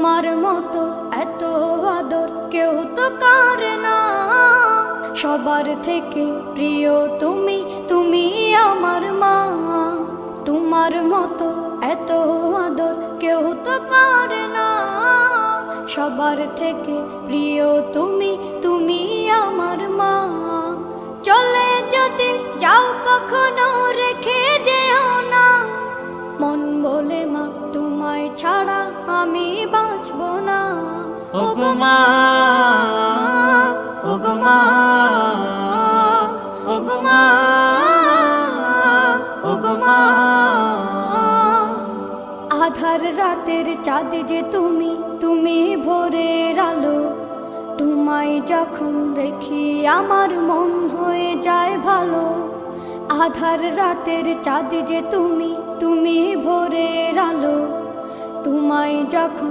তোমার মতো এত আদর কেউ তো করে না, সবার থেকে প্রিয় তুমি, তুমি আমার মা। তোমার মতো এত আদর কেউ তো করে না, সবার থেকে প্রিয় তুমি, তুমি আমার মা। চলে যদি যাও কখনো রেখে যেও না, মন বলে মা তোমায় ছাড়া আমি বাঁচব না। ওগো মা, ওগো মা, ওগো মা, ওগো মা। আধার রাতের চাঁদ যে তুমি, তুমি ভোরের আলো। তোমায় যখন দেখি আমার মন হয়ে যায় ভালো। আধার রাতের চাঁদ যে তুমি, তুমি ভোরের আলো। তোমায় যখন